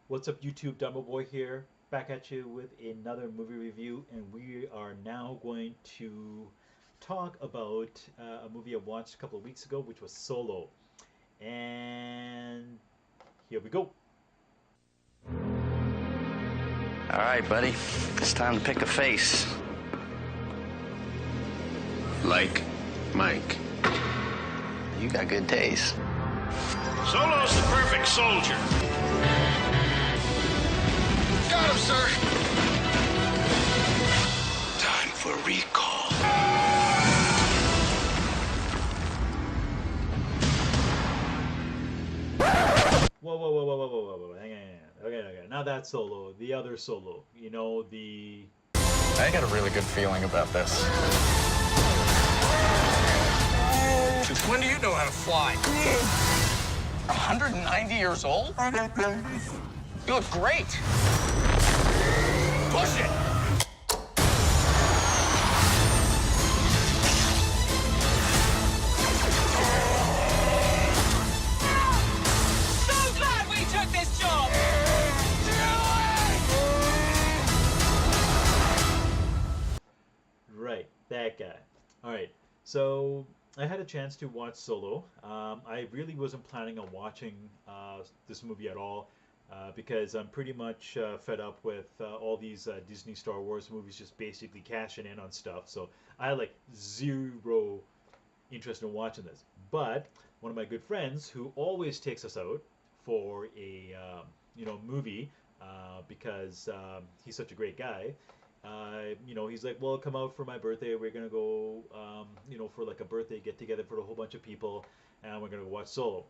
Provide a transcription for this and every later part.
What's up, YouTube? Dharmaboy here, back at you with another movie review, and we are now going to talk about a movie I watched a couple of weeks ago, which was Solo. And here we go. All right, buddy. It's time to pick a face. Like Mike. You got good taste. Solo's the perfect soldier. Got him, sir. Time for recall. Whoa. Hang on. Okay. Not that Solo, the other Solo. You know, the. I got a really good feeling about this. Since when do you know how to fly? 190 years old? You look great. Push it! So glad we took this job! Right, that guy. All right, so I had a chance to watch Solo. I really wasn't planning on watching this movie at all because I'm pretty much fed up with all these Disney Star Wars movies just basically cashing in on stuff. So I had like zero interest in watching this. But one of my good friends who always takes us out for a movie because he's such a great guy. He's like, well, come out for my birthday. We're gonna go, for like a birthday get together for a whole bunch of people, and we're gonna go watch Solo.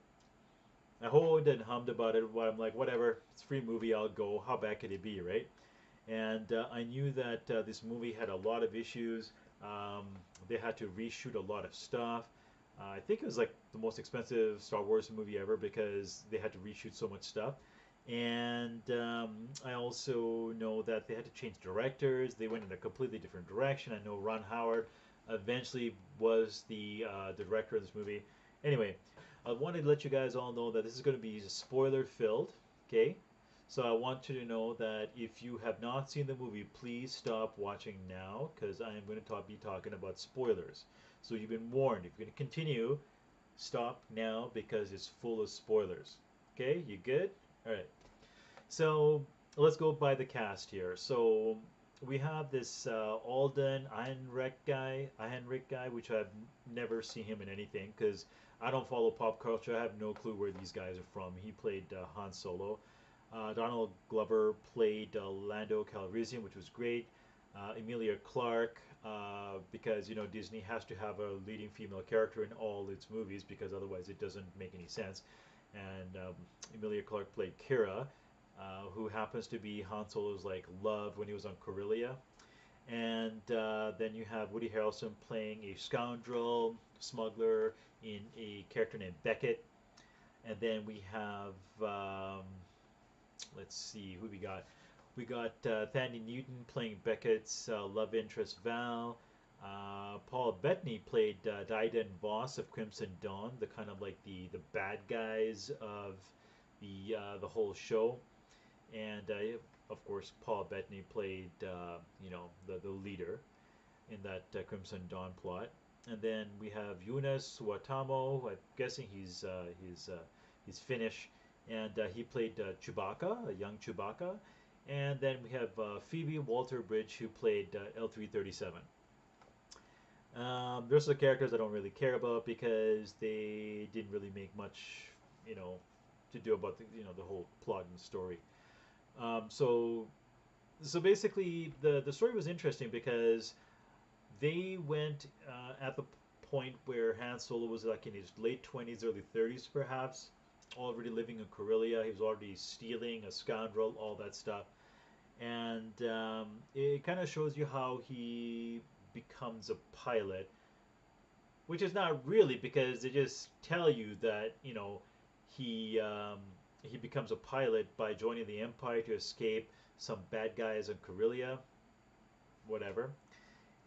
I hoed and hummed about it. I'm like, whatever, it's a free movie. I'll go. How bad could it be, right? And I knew that this movie had a lot of issues. Um, they had to reshoot a lot of stuff. I think it was like the most expensive Star Wars movie ever because they had to reshoot so much stuff. And I also know that they had to change directors. They went in a completely different direction. I know Ron Howard eventually was the director of this movie. Anyway, I wanted to let you guys all know that this is going to be spoiler filled. Okay, so I want you to know that if you have not seen the movie, please stop watching now because I am going to be talking about spoilers. So you've been warned. If you're going to continue, stop now because it's full of spoilers. Okay, you good? All right. So let's go by the cast here. So we have this Alden Ehrenreich guy, which I've never seen him in anything because I don't follow pop culture. I have no clue where these guys are from. He played Han Solo. Donald Glover played Lando Calrissian, which was great. Emilia Clarke, because Disney has to have a leading female character in all its movies because otherwise it doesn't make any sense. And Emilia Clarke played Kira, who happens to be Han Solo's like love when he was on Corellia. And then you have Woody Harrelson playing a scoundrel smuggler in a character named Beckett. And then we have let's see who we got. We got Thandie Newton playing Beckett's love interest Val. Paul Bettany played Dyden Voss of Crimson Dawn, the kind of like the bad guys of the whole show. And of course, Paul Bettany played the leader in that Crimson Dawn plot. And then we have Yunus Watamo. I'm guessing he's Finnish, and he played Chewbacca, a young Chewbacca. And then we have Phoebe Waller-Bridge, who played L337. There's the characters I don't really care about because they didn't really make much, to do about the whole plot and story. Um, so so basically, the story was interesting because they went at the point where Han Solo was like in his late 20s, early 30s, perhaps, already living in Corellia. He was already stealing, a scoundrel, all that stuff. And it kind of shows you how he becomes a pilot, which is not really because they just tell you that he he becomes a pilot by joining the Empire to escape some bad guys in Corellia, whatever.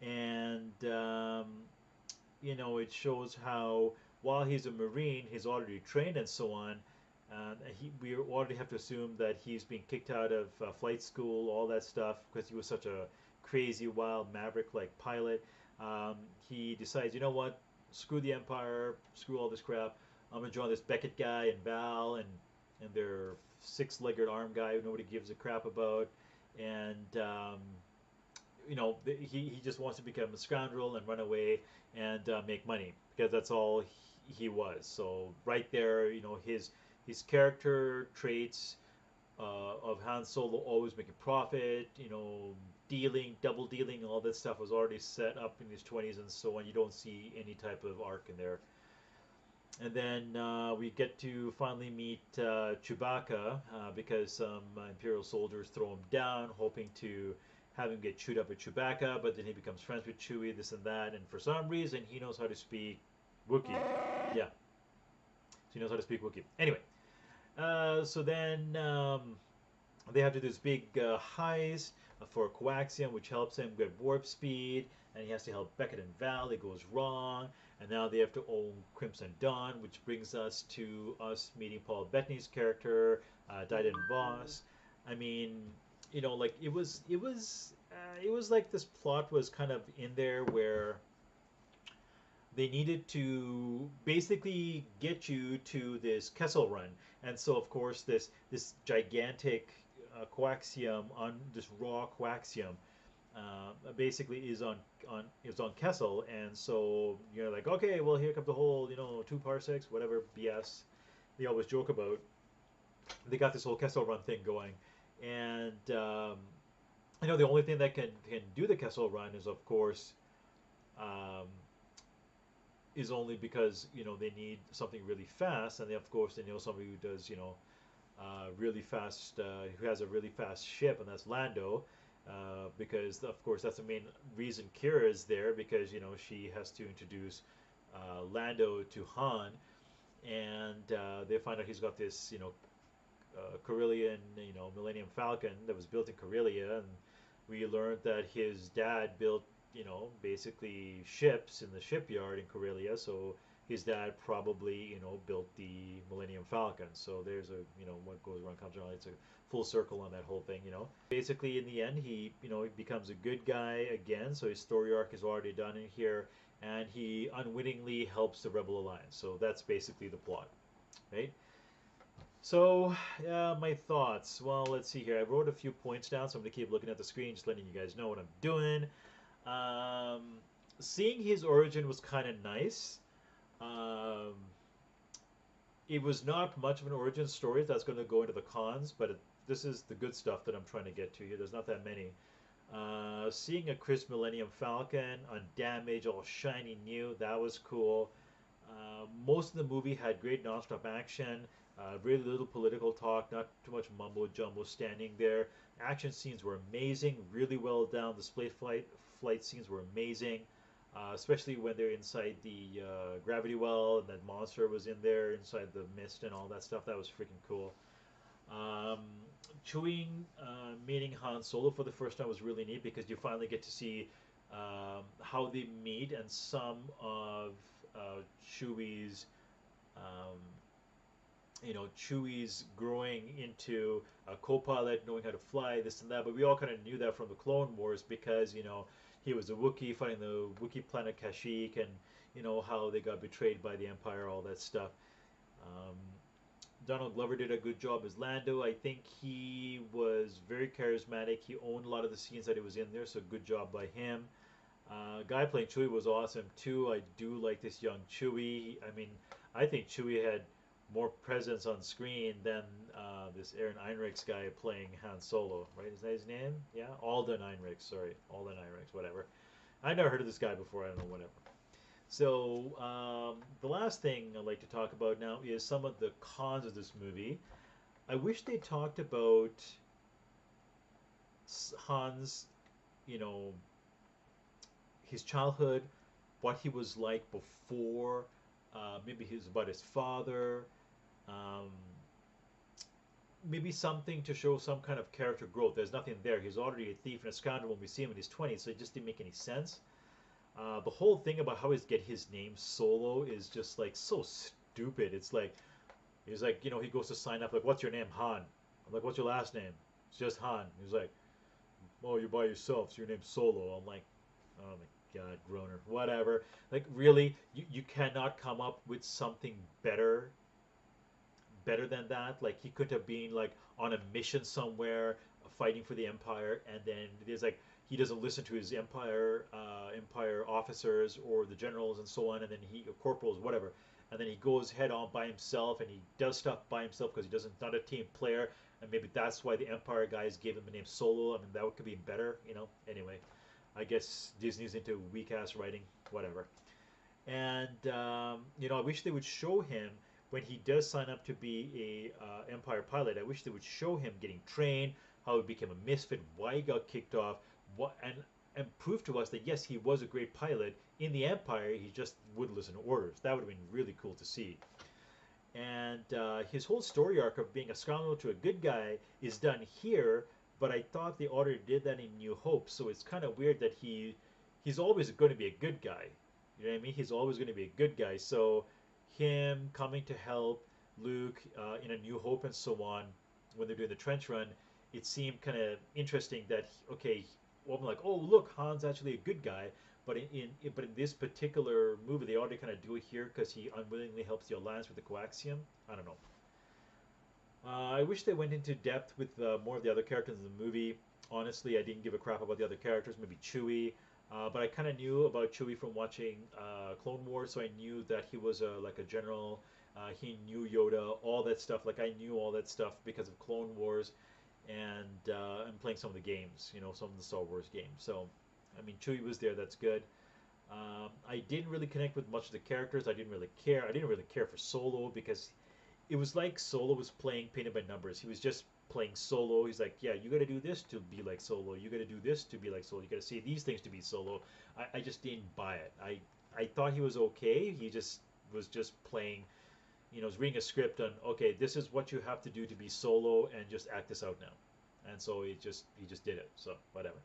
And it shows how while he's a Marine, he's already trained and so on. We already have to assume that he's being kicked out of flight school, all that stuff, because he was such a crazy, wild, maverick-like pilot. He decides, you know what? Screw the Empire, screw all this crap. I'm gonna join this Beckett guy and Val and their six-legged arm guy who nobody gives a crap about. And he just wants to become a scoundrel and run away and make money because that's all he was. So right there, his character traits of Han Solo always making profit, dealing, double dealing, and all that stuff was already set up in his 20s and so on. You don't see any type of arc in there. And then we get to finally meet Chewbacca because some Imperial soldiers throw him down, hoping to have him get chewed up with Chewbacca, but then he becomes friends with Chewie, this and that, and for some reason he knows how to speak Wookiee. Yeah, so he knows how to speak Wookiee. Anyway, so then they have to do this big heist for coaxium, which helps him get warp speed, and he has to help Beckett and Val. It goes wrong, and now they have to own Crimson Dawn, which brings us to us meeting Paul Bettany's character, Dylan Voss. I mean, like it was like this plot was kind of in there where they needed to basically get you to this Kessel Run, and so of course this gigantic coaxium on this raw coaxium basically is on Kessel, and so you're like, okay, well here comes the whole 2 parsecs, whatever BS they always joke about. They got this whole Kessel Run thing going, and the only thing that can do the Kessel Run is of course. Is only because they need something really fast, and they, of course they know somebody who does really fast, who has a really fast ship, and that's Lando, because of course that's the main reason Kira is there, because she has to introduce Lando to Han, and they find out he's got this Corellian Millennium Falcon that was built in Corellia, and we learned that his dad built basically ships in the shipyard in Corellia. So his dad probably, built the Millennium Falcon. So there's what goes around comes around. It's a full circle on that whole thing. Basically, in the end, he becomes a good guy again. So his story arc is already done in here, and he unwittingly helps the Rebel Alliance. So that's basically the plot, right? So, my thoughts. Well, let's see here. I wrote a few points down, so I'm going to keep looking at the screen, just letting you guys know what I'm doing. Um, Seeing his origin was kind of nice. Um, it was not much of an origin story that's going to go into the cons, but this is the good stuff that I'm trying to get to here. There's not that many. Seeing a Chris Millennium Falcon on damage, all shiny new, that was cool. Most of the movie had great non-stop action, really little political talk, not too much mumbo jumbo standing there. Action scenes were amazing, really well done. The space flight scenes were amazing, especially when they're inside the gravity well and that monster was in there inside the mist and all that stuff. That was freaking cool. Um, Chewing meeting Han Solo for the first time was really neat because you finally get to see how they meet and some of Chewie's, um, Chewie's growing into a co-pilot, knowing how to fly, this and that. But we all kind of knew that from the Clone Wars because he was a Wookiee fighting the Wookiee planet Kashyyyk, and how they got betrayed by the Empire, all that stuff. Um, Donald Glover did a good job as Lando. I think he was very charismatic. He owned a lot of the scenes that he was in there, so good job by him. Guy playing Chewie was awesome too. I do like this young Chewie. I mean, I think Chewie had more presence on screen than this Aaron Einrichs guy playing Han Solo, right? Is that his name? Yeah, Alden Einrichs. Sorry, Alden Einrichs. Whatever. I never heard of this guy before. I don't know. Whatever. So the last thing I'd like to talk about now is some of the cons of this movie. I wish they talked about Han's, you know, his childhood, what he was like before, maybe his about his father, um, maybe something to show some kind of character growth. There's nothing there. He's already a thief and a scoundrel when we see him in his 20s, so it just didn't make any sense. The whole thing about how he's get his name Solo is just like so stupid. It's like, He's like, he goes to sign up, like, what's your name? Han. I'm like, what's your last name? It's just Han. He's like, oh, you're by yourself, so your name's Solo. I'm like, oh my God, Groner, whatever. Like, really, you cannot come up with something better than that. Like, he could have been like on a mission somewhere, fighting for the Empire, and then there's like he doesn't listen to his Empire officers or the generals and so on, and then he corporals, whatever, and then he goes head on by himself, and he does stuff by himself because he doesn't not a team player, and maybe that's why the Empire guys gave him the name Solo. I mean, that could be better. Anyway, I guess Disney's into weak ass writing, whatever. And I wish they would show him when he does sign up to be a Empire pilot. I wish they would show him getting trained, how he became a misfit, why he got kicked off, what and prove to us that yes, he was a great pilot in the Empire. He just wouldn't listen to orders. That would have been really cool to see. And his whole story arc of being a scoundrel to a good guy is done here. But I thought the author did that in New Hope, so it's kind of weird that he's always going to be a good guy. You know what I mean? He's always going to be a good guy. So him coming to help Luke in A New Hope and so on when they're doing the trench run, it seemed kind of interesting that okay, well, I'm like, oh look, Han's actually a good guy. But in this particular movie, they ought to kind of do it here because he unwillingly helps the Alliance with the coaxium. I don't know. I wish they went into depth with more of the other characters in the movie. Honestly, I didn't give a crap about the other characters. Maybe Chewie, but I kind of knew about Chewie from watching Clone Wars, so I knew that he was like a general. He knew Yoda, all that stuff. Like I knew all that stuff because of Clone Wars, and playing some of the games, some of the Star Wars games. So, I mean, Chewie was there. That's good. I didn't really connect with much of the characters. I didn't really care. I didn't really care for Solo because it was like Solo was playing painted by numbers. He was just playing Solo. He's like, yeah, you got to do this to be like Solo. You got to do this to be like Solo. You got to say these things to be Solo. I just didn't buy it. I thought he was okay. He just was just playing, was reading a script on, okay, this is what you have to do to be Solo and just act this out now. And so he just did it. So whatever.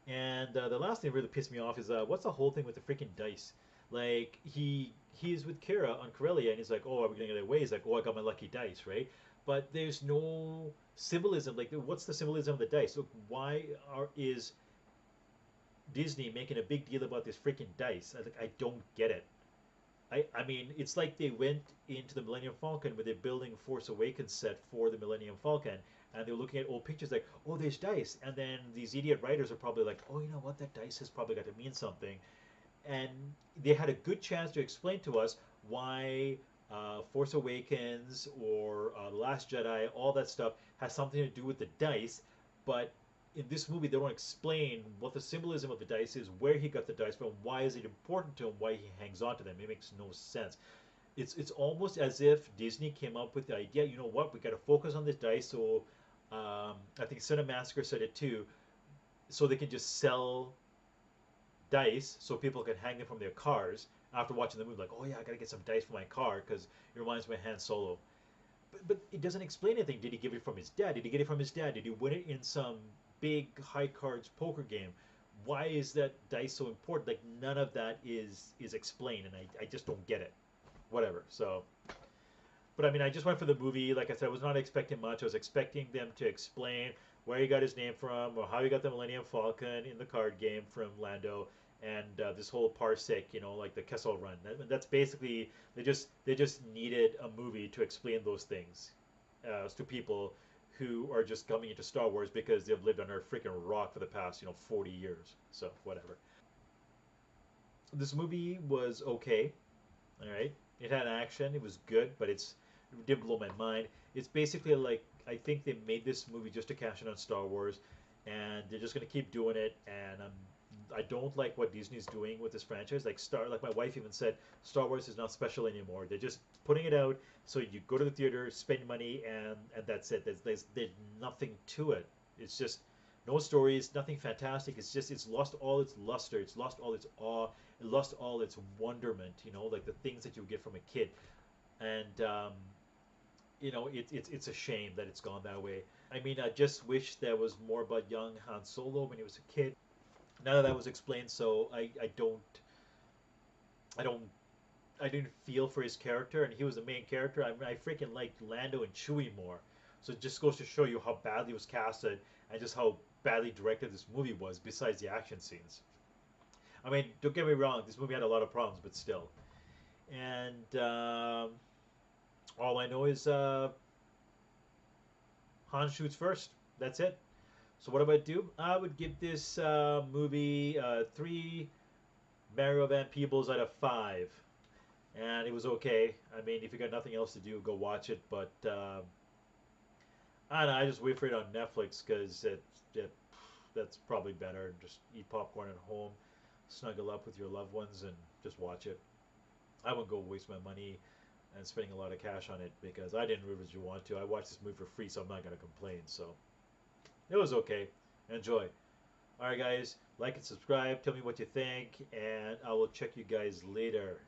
And the last thing that really pissed me off is what's the whole thing with the freaking dice? Like he's with Kira on Corellia, and he's like, "Oh, are we gonna get away?" He's like, "Oh, I got my lucky dice, right?" But there's no symbolism. Like, what's the symbolism of the dice? Look, why is Disney making a big deal about this freaking dice? I don't get it. I mean, it's like they went into the Millennium Falcon where they're building Force Awakens set for the Millennium Falcon, and they're looking at old pictures like, oh, there's dice, and then these idiot writers are probably like, oh, you know what, that dice has probably got to mean something, and they had a good chance to explain to us why Force Awakens or The Last Jedi, all that stuff has something to do with the dice, but in this movie they don't explain what the symbolism of the dice is, where he got the dice from, why is it important to him, why he hangs on to them. It makes no sense. It's almost as if Disney came up with the idea, you know what, we got to focus on this dice. So I think Cinemassacre said it too, so they can just sell dice so people can hang them from their cars after watching the movie. Like, oh yeah, I gotta get some dice for my car because it reminds me of Han Solo. But it doesn't explain anything. Did he give it from his dad? Did he get it from his dad? Did he win it in some big high cards poker game? Why is that dice so important? Like, none of that is explained, and I just don't get it. Whatever. So, but I mean, I just went for the movie. Like I said, I was not expecting much. I was expecting them to explain where he got his name from, or how he got the Millennium Falcon in the card game from Lando, and this whole parsec, like the Kessel Run. That's basically they just needed a movie to explain those things to people who are just coming into Star Wars because they've lived under a freaking rock for the past 40 years. So whatever. This movie was okay. All right, it had action. It was good, but it didn't blow my mind. It's basically like, I think they made this movie just to cash in on Star Wars, and they're just gonna keep doing it. And I don't like what Disney's doing with this franchise. Like my wife even said, Star Wars is not special anymore. They're just putting it out so you go to the theater, spend money, and that's it. There's nothing to it. It's just no stories, nothing fantastic. It's lost all its luster. It's lost all its awe. It lost all its wonderment. Like the things that you get from a kid. And it's a shame that it's gone that way. I mean, I just wish there was more about young Han Solo when he was a kid. None of that was explained, so I don't I didn't feel for his character, and he was the main character. I mean, I freaking liked Lando and Chewie more. So it just goes to show you how badly it was casted and just how badly directed this movie was. Besides the action scenes, I mean, don't get me wrong, this movie had a lot of problems, but still. And all I know is Han shoots first. That's it. So what would I do? I would give this movie 3 Mario Van Peebles out of 5. And it was okay. I mean, if you got nothing else to do, go watch it. But I don't know, I just wait for it on Netflix because that's probably better. Just eat popcorn at home, snuggle up with your loved ones, and just watch it. I wouldn't go waste my money and spending a lot of cash on it because I didn't really want to. I watched this movie for free, so I'm not gonna complain. So it was okay. Enjoy. All right, guys, like and subscribe. Tell me what you think, and I will check you guys later.